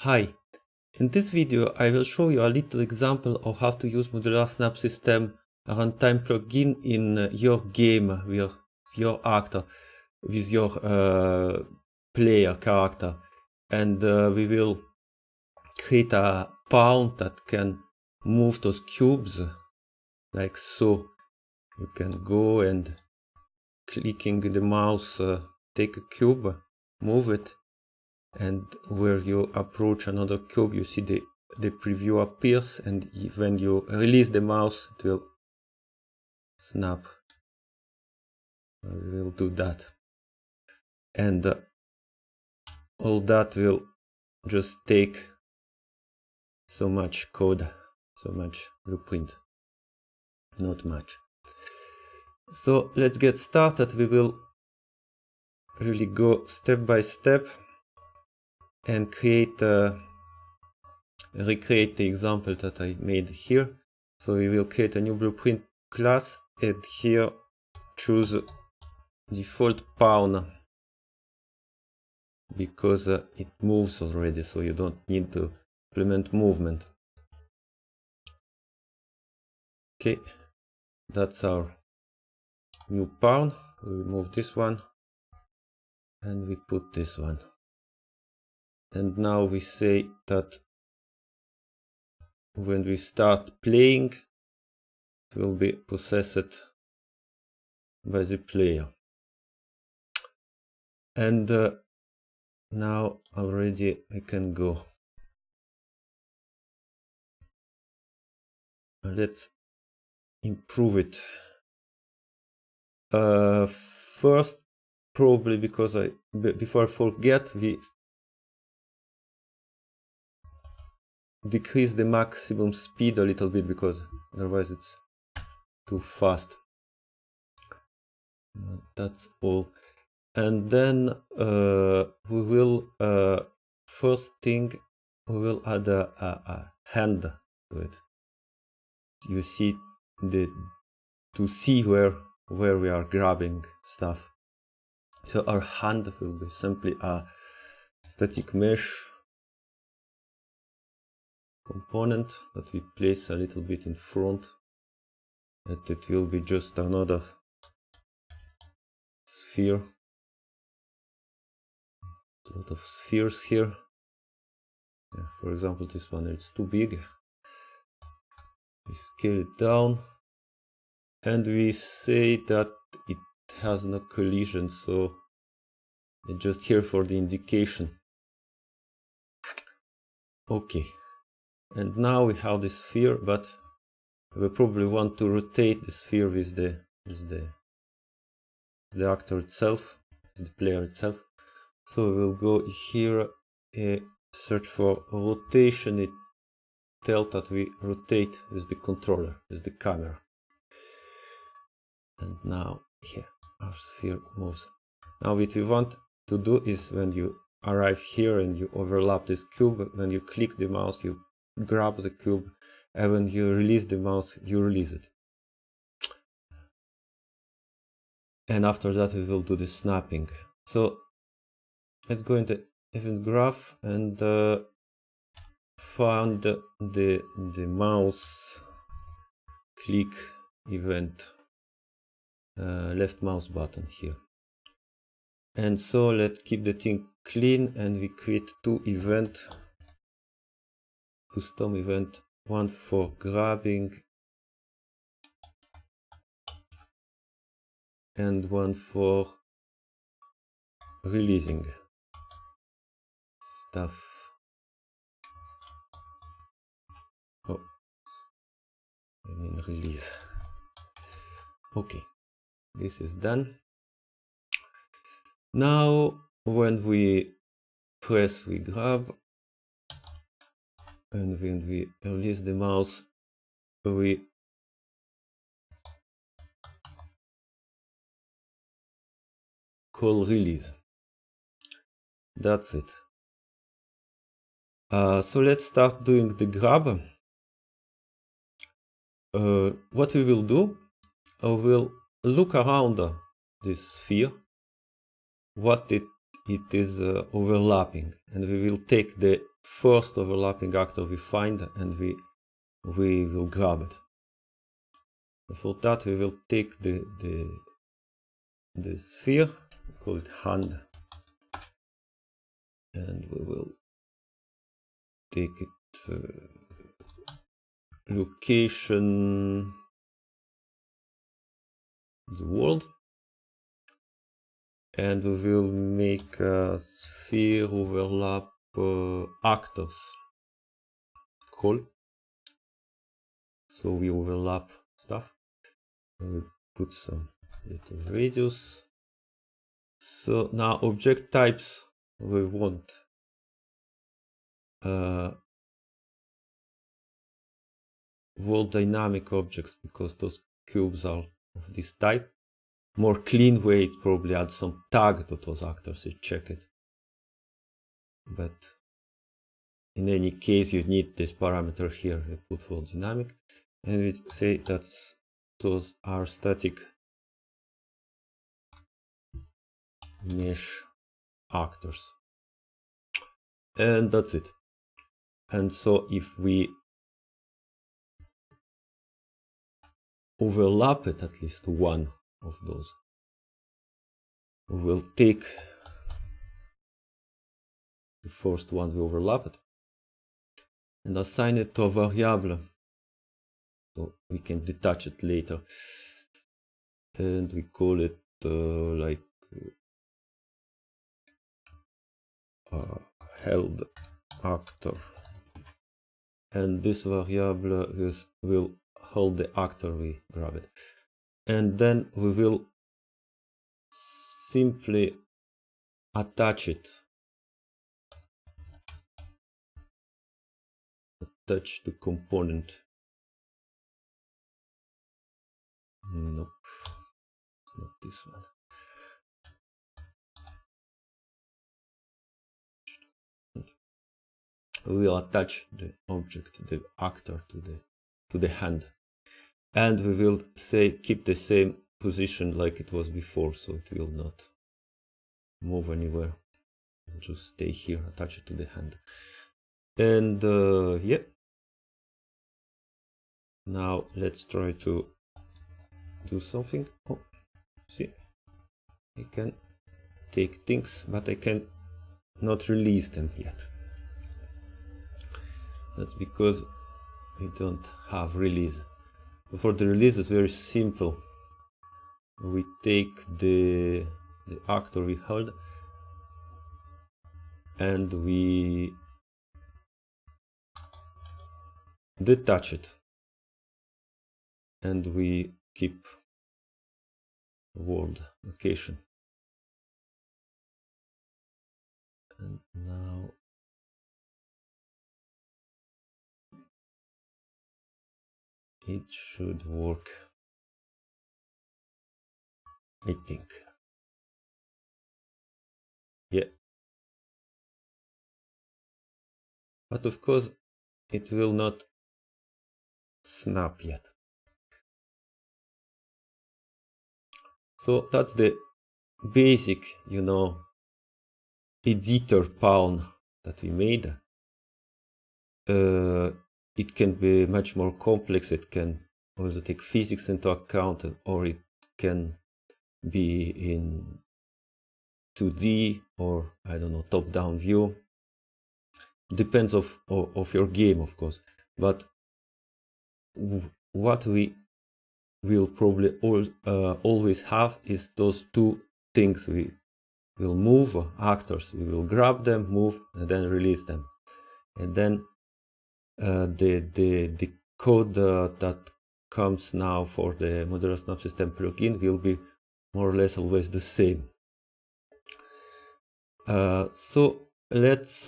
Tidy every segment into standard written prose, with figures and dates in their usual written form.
Hi, in this video I will show you a little example of how to use Modular Snap System runtime plugin in your game with your actor, with your player character, and we will create a pawn that can move those cubes like so. You can go and clicking the mouse, take a cube, move it, and where you approach another cube you see the preview appears, and when you release the mouse it will snap. We will do that, and all that will just take so much code, so much blueprint, not much. So let's get started. We will really go step by step and create recreate the example that I made here. So we will create a new blueprint class, and here choose default pawn because it moves already, so you don't need to implement movement. Okay, that's our new pawn. We remove this one and we put this one, and now we say that when we start playing it will be possessed by the player. And now already I can go. Let's improve it. First, probably because before I forget, we decrease the maximum speed a little bit because otherwise it's too fast. That's all. And then we will first thing we will add a hand to it. You see to see where we are grabbing stuff. So our hand will be simply a static mesh component that we place a little bit in front, and it will be just another sphere. A lot of spheres here. Yeah, for example, this one, it's too big. We scale it down and we say that it has no collision, so it's just here for the indication. Okay, and now we have the sphere, but we probably want to rotate the sphere with the actor itself, the player itself. So we'll go here, search for rotation. It tells that we rotate with the controller, with the camera. And now here our sphere moves. Now what we want to do is when you arrive here and you overlap this cube, when you click the mouse you grab the cube, and when you release the mouse you release it. And after that we will do the snapping. So let's go into event graph and find the mouse click event, left mouse button here. And so let's keep the thing clean, and we create two events, custom event, one for grabbing and one for releasing stuff. Oh, I mean release. Okay, this is done. Now when we press we grab, and when we release the mouse we call release. That's it. So let's start doing the grab. What we will do, we'll look around this sphere, what it is overlapping, and we will take the first overlapping actor we find, and we will grab it. For that we will take the sphere, call it hand, and we will take it location the world, and we will make a sphere overlap actors call. So we overlap stuff, and we put some little radius. So now object types, we want world dynamic objects, because those cubes are of this type. More clean way, it's probably add some tag to those actors and check it. But in any case, you need this parameter here. We put world dynamic, and we say that those are static mesh actors, and that's it. And so if we overlap it, at least one of those, we will take the first one we overlap it and assign it to a variable, so we can detach it later, and we call it like held actor, and this variable will hold the actor we grab it, and then we will simply attach it, attach the component. Nope, it's not this one. We will attach the object, the actor, to the hand, and we will say keep the same position like it was before, so it will not move anywhere. It'll just stay here, attach it to the hand, and yeah. Now let's try to do something. Oh, see, I can take things, but I can not release them yet. That's because we don't have release. For the release, it's very simple. We take the actor we held, and we detach it, and we keep world location. And now it should work, I think. Yeah. But of course, it will not snap yet. So that's the basic, editor pawn that we made. It can be much more complex. It can also take physics into account, or it can be in 2D, or I don't know, top-down view. Depends of your game, of course. But what we will probably always have is those two things. We will move actors, we will grab them, move, and then release them, and then the code that comes now for the Modular Snap System plugin will be more or less always the same. So let's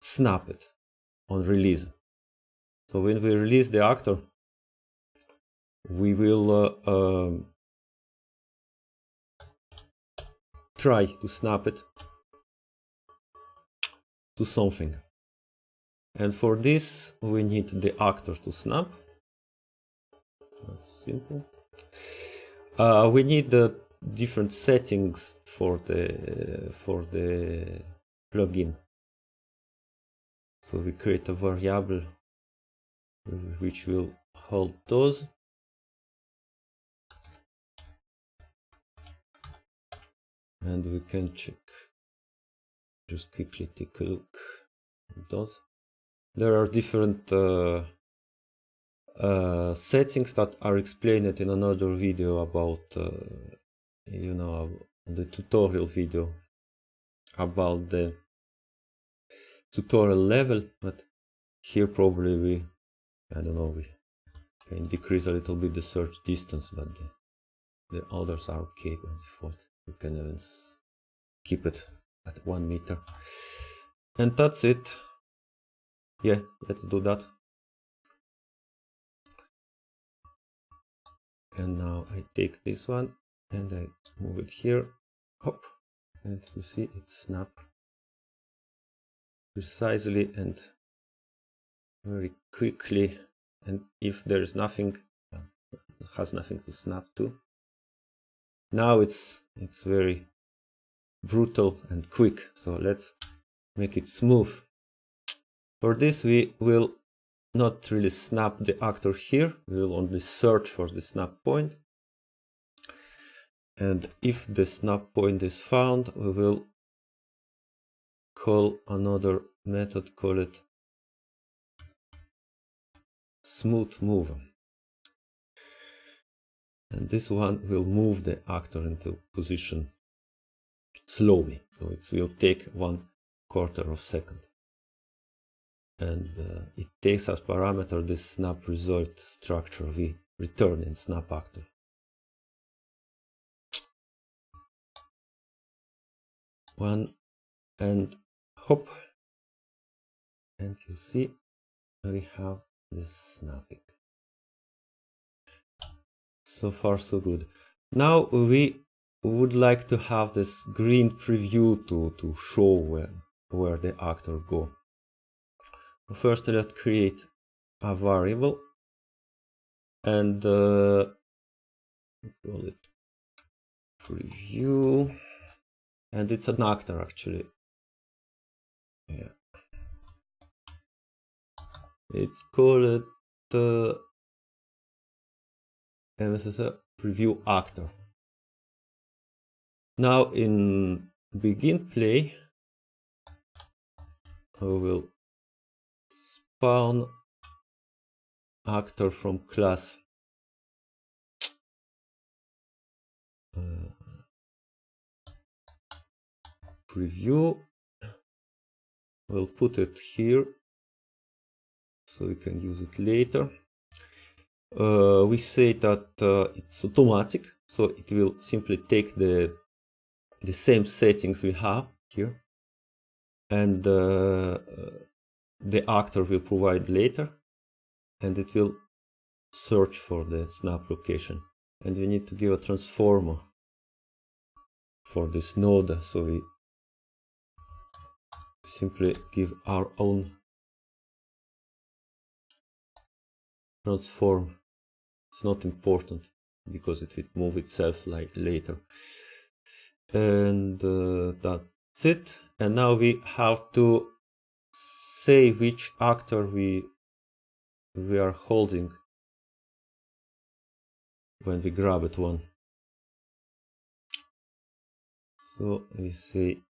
snap it on release. So when we release the actor, we will try to snap it to something. And for this, we need the actor to snap. That's simple. We need the different settings for the plugin. So we create a variable which will hold those. And we can check, just quickly take a look at those. There are different settings that are explained in another video about, you know, the tutorial video about the tutorial level, but here probably we, I don't know, we can decrease a little bit the search distance, but the others are okay by default. You can even keep it at 1 meter. And that's it. Yeah, let's do that. And now I take this one and I move it here, hop, and you see it snap precisely and very quickly. And if there is nothing, it has nothing to snap to. Now it's very brutal and quick. So let's make it smooth. For this we will not really snap the actor here. We will only search for the snap point. And if the snap point is found, we will call another method, call it smooth move. And this one will move the actor into position slowly. So it will take 1/4 of a second. And it takes as parameter this snap result structure we return in snap actor. One and hop. And you see we have this snapping. So far so good. Now we would like to have this green preview to show where the actor go. First let's create a variable and call it preview, and it's an actor actually. Yeah, it's called MSSR preview actor. Now in begin play we will spawn actor from class preview. We'll put it here so we can use it later. We say that it's automatic, so it will simply take the same settings we have here, and the actor will provide later, and it will search for the snap location. And we need to give a transformer for this node, so we simply give our own transform. It's not important because it will move itself like later. And that's it. And now we have to say which actor we are holding when we grab it one. So we say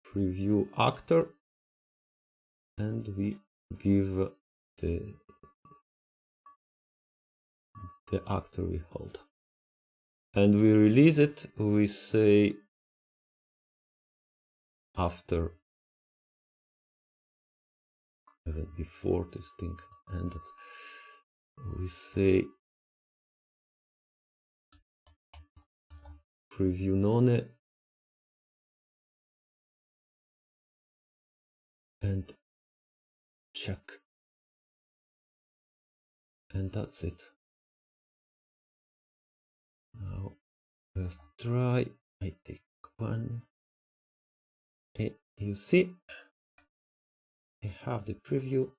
preview actor and we give the actor we hold. And we release it, we say after, even before this thing ended, we say preview none and check. And that's it. Now let's try. I take one. And you see, I have the preview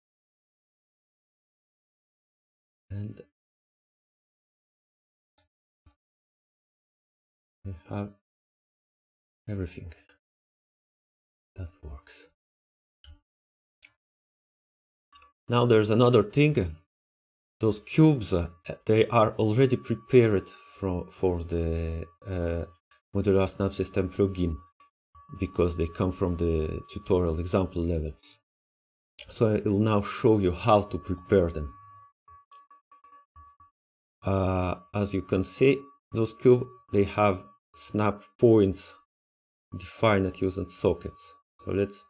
and I have everything that works. Now there's another thing. Those cubes, they are already prepared for the Modular Snap System plugin, because they come from the tutorial example level. So I will now show you how to prepare them. As you can see, those cubes, they have snap points defined using sockets. So let's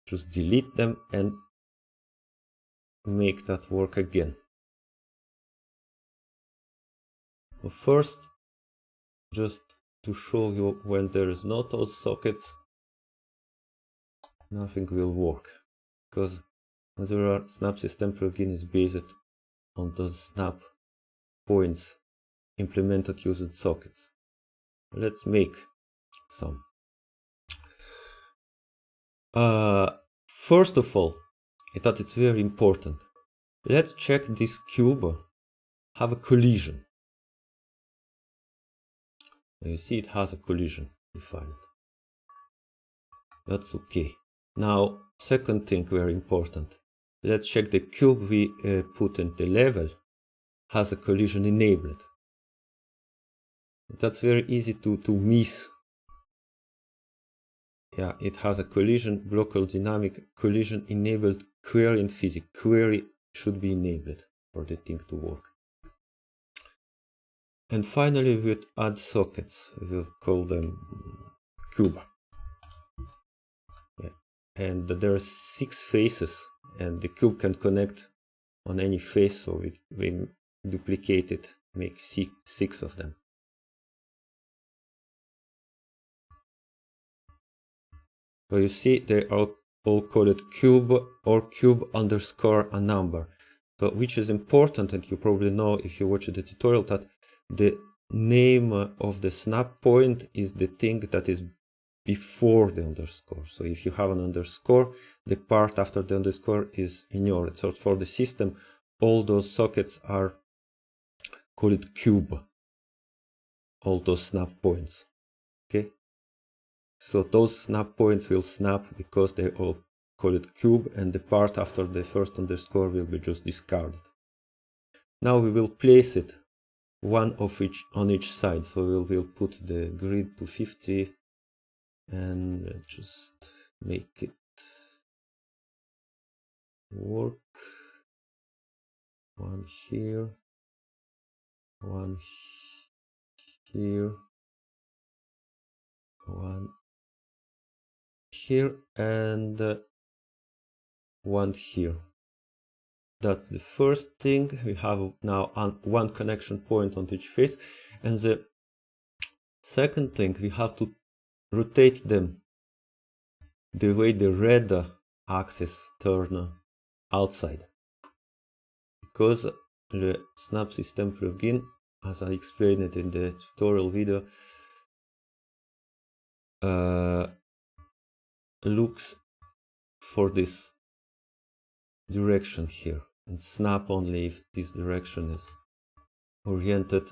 just delete them and make that work again. So first, just to show you, when there is not those sockets, nothing will work, because Modular Snap System plugin is based on those snap points implemented using sockets. Let's make some. First of all, I thought it's very important. Let's check this cube have a collision. You see it has a collision defined. That's okay. Now, second thing very important. Let's check the cube we put in the level has a collision enabled. That's very easy to miss. Yeah, it has a collision, local dynamic collision enabled query in physics. Query should be enabled for the thing to work. And finally, we would add sockets. We will call them cube. Yeah. And there are 6 faces, and the cube can connect on any face, so we duplicate it, make 6 of them. So you see, they are all called cube or cube underscore a number. So which is important, and you probably know if you watch the tutorial, that the name of the snap point is the thing that is before the underscore. So if you have an underscore, the part after the underscore is ignored. So for the system, all those sockets are called cube, all those snap points. Okay, so those snap points will snap because they all call it cube, and the part after the first underscore will be just discarded. Now we will place it one of each on each side. So we will put the grid to 50 and just make it work. One here, one here, one here, and one here. That's the first thing. We have now one connection point on each face, and the second thing, we have to rotate them the way the red axis turn outside, because the Snap System plugin, as I explained it in the tutorial video, looks for this direction here and snap only if this direction is oriented.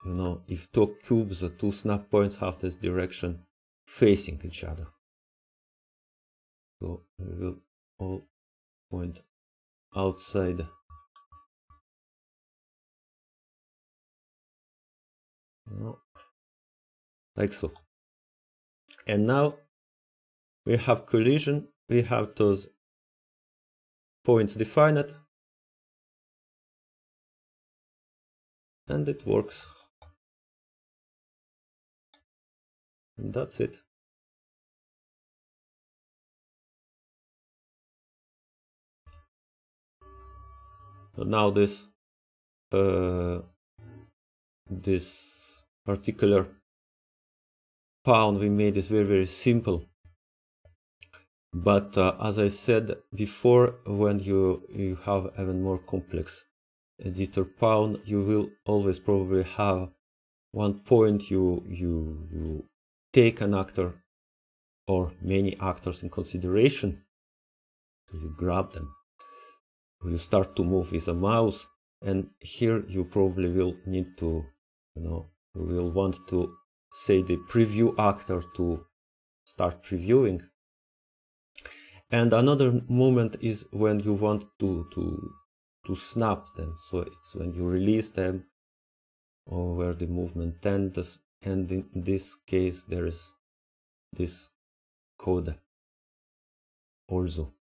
You know, if 2 cubes or 2 snap points have this direction facing each other. So we will all point outside. Like so. And now we have collision, we have those points defined, and it works. And that's it. So now this particular pawn we made is very simple. But as I said before, when you have even more complex editor pawn, you will always probably have one point you take an actor or many actors in consideration. So you grab them, you start to move with a mouse, and here you probably will need to, you will want to say the preview actor to start previewing. And another moment is when you want to snap them. So it's when you release them or where the movement ends. And in this case, there is this code also,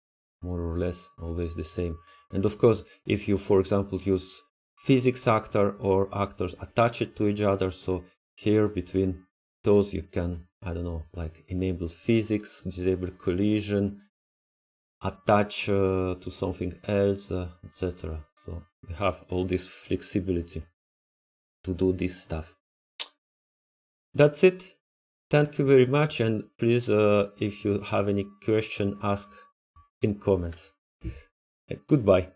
more or less always the same. And of course, if you, for example, use physics actor or actors attached to each other, so here between those you can, I don't know, like enable physics, disable collision, attach to something else, etc. So we have all this flexibility to do this stuff. That's it. Thank you very much, and please, if you have any question, ask in comments. Goodbye.